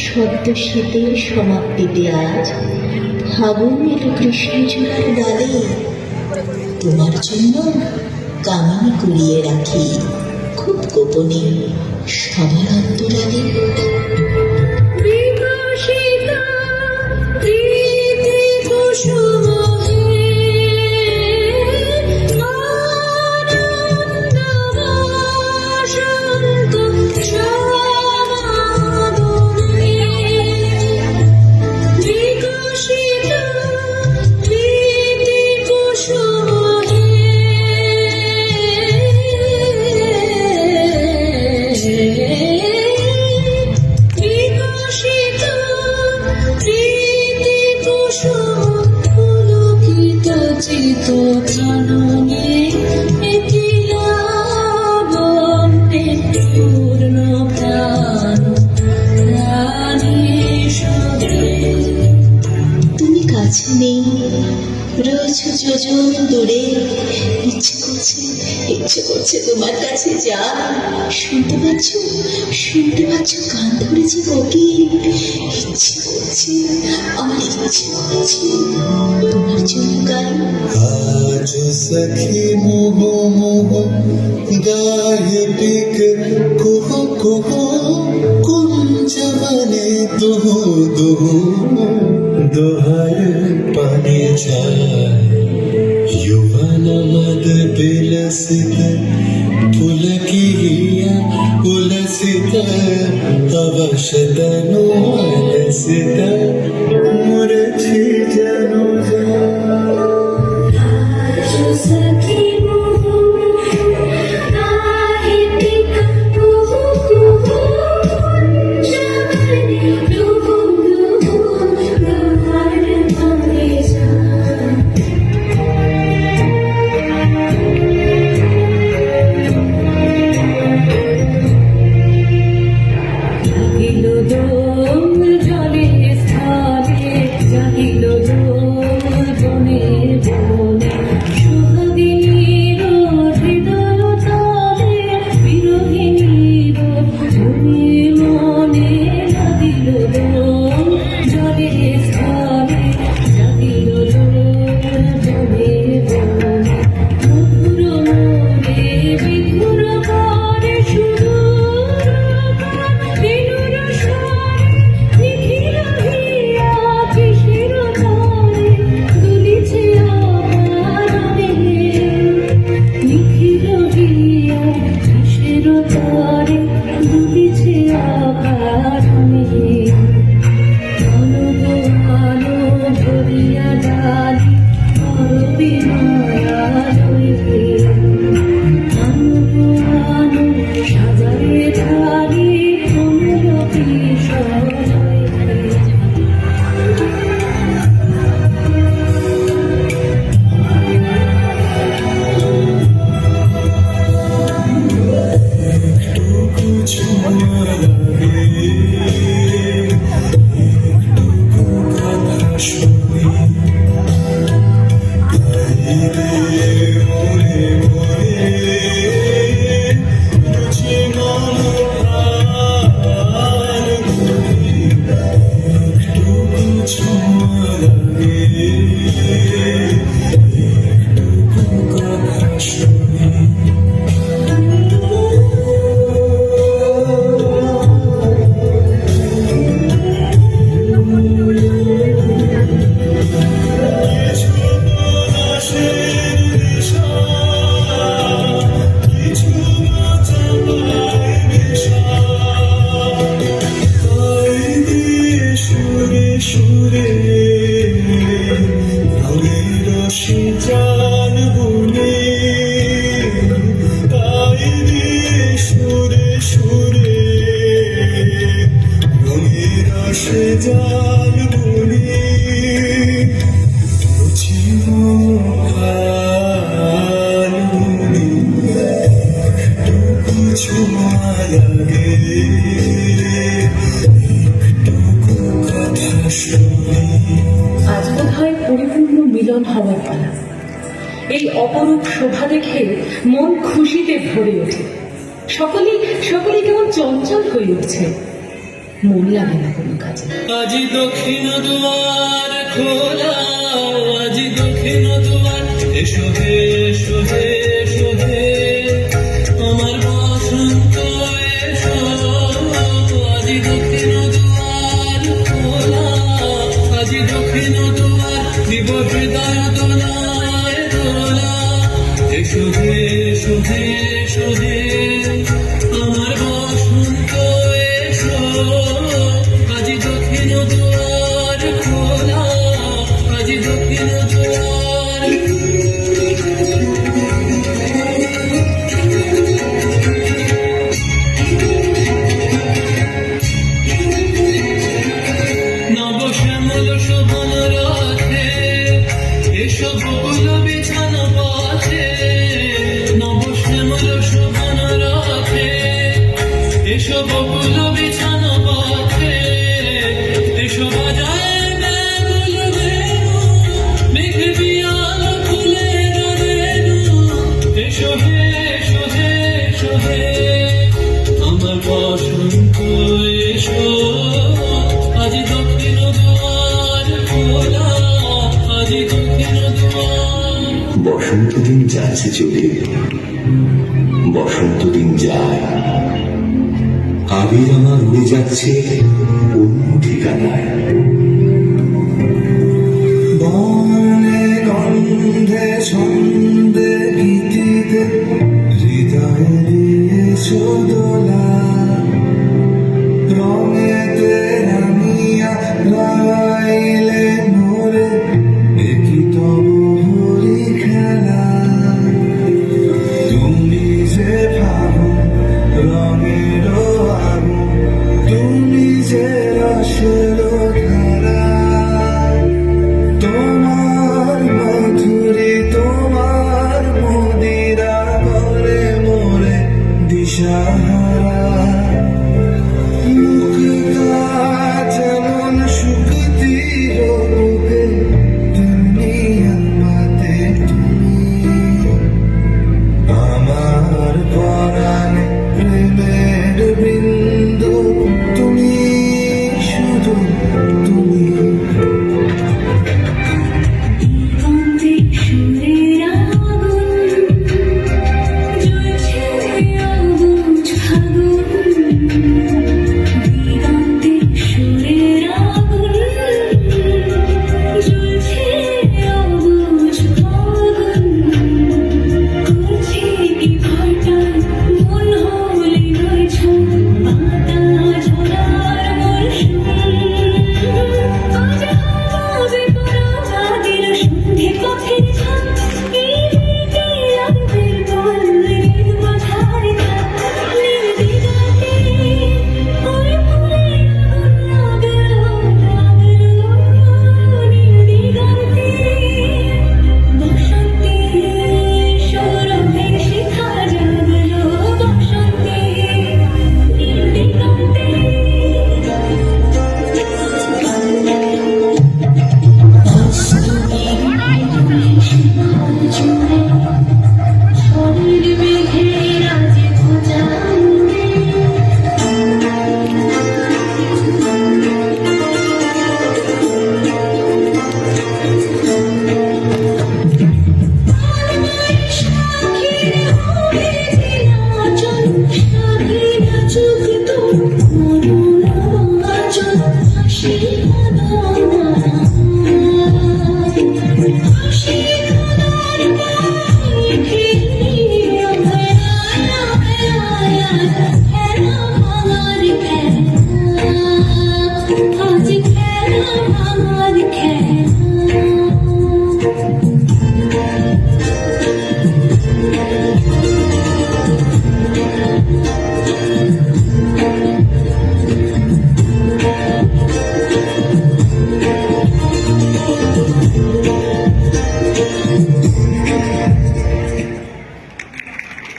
সদ্য শীতের সমাপ্তিতে আজ ফাগুন এলো কৃষ্ণচূড়ার ডালে। তোমার জন্য কামিনী কুড়িয়ে রাখি খুব গোপনে সবার অন্তরালে। তুমি কাছে নেই, রয়েছো যোজন দূরে। ইচ্ছে করছে তোমার কাছে যা। শুনতে পাচ্ছ কান ধরেছে কোকিল। আমার ইচ্ছে করছে তোমার জন্য গাই। আজ সখী মোহ মোহ গায়ে পিক কুহ কুহ কুঞ্জবনে দুহ দুহ দোহার পানে যায়। युवन मद विलसित पुलकिया उलसित अवशतनु अलसित मुरझी जनु মিলন হওয়ার পালা। এই অপরূপ শোভা দেখে মন খুশিতে ভরে ওঠে। সকলেই কেমন চঞ্চল হয়ে উঠছে। মন লাগে না কোনো কাজে। আজি দক্ষিণ দুয়ার খোলা, আজি দক্ষিণ দুয়ার, এসো হে এসো হে এসো হে আমার বসন্ত এসো। আজি দক্ষিণ দুয়ার খোলা, আজি দক্ষিণ দুয়ার, দিব হৃদয় দোলায় দোলা। এসো হে এসো হে এসো হে আমার বসন্ত এসো। আজি দক্ষিণ দুয়ার খোলা, আজি দক্ষিণ দুয়ার। নব শ্যামল শোভন রথে এসো বকুল বিছানো পথে। নব শ্যামল শোভন রথে এসো বকুল বিছানো পথে। এসো বাজায় বেগুল বেণু, মেঘ বিয়াল ফুলের রেণু। এসো হে এসো হে এসো হে আমার বসন্ত এসো। আজি দক্ষিণ দুয়ার খোলা, আজি দক্ষিণ দুয়ার। বসন্ত দিন যাচ্ছে চলে, বসন্ত দিন যায়, আবির আমার উড়ে যাচ্ছে অন্য ঠিকানায়। বনে গন্ধে ছন্দে গীতিতে হৃদয়ে দিয়েছো দোলা। রঙেতে রাঙিয়া গাইলে মোরে একই তব হরি খেলা। তুমি যে ফাগুন রঙের আগুন, তুমি যে রসের ধারা। তোমার মাধুরী তোমার মদিরা করে মোরে দিশাহারা। মুক্তা যেমন শুকতির বুকে, তেমনি আমাতে তুমি। আমার পরাণে প্রেমের বিন্দু তুমি, শুধু তুমি। দিগন্তে সুরের আগুন জ্বলছে অবুঝ ফাগুন। দিগন্তে সুরের আগুন জ্বলছে অবুঝ ফাগুন। করছে কি ঘটা মন হলে রয়েছ পাতা ঝরার মরশুম। আজ হবে পরাকা দিল সন্ধে পথের ছাপ। এই মেয়েটি রাতের বল্লের মাথার ছাপ। নীল দিগন্তে ওই ফুলের আগুন লাগলো লাগলো। নীল দিগন্তে বসন্তে সৌরভের শিখা জাগলো। বসন্তে নীল দিগন্তে। শরীর মেঘের আজ খোঁজা উড়ে। সাক্ষীর হয়েছে আচল, সাধী নাচুক তো মনোরম আচল। হাসি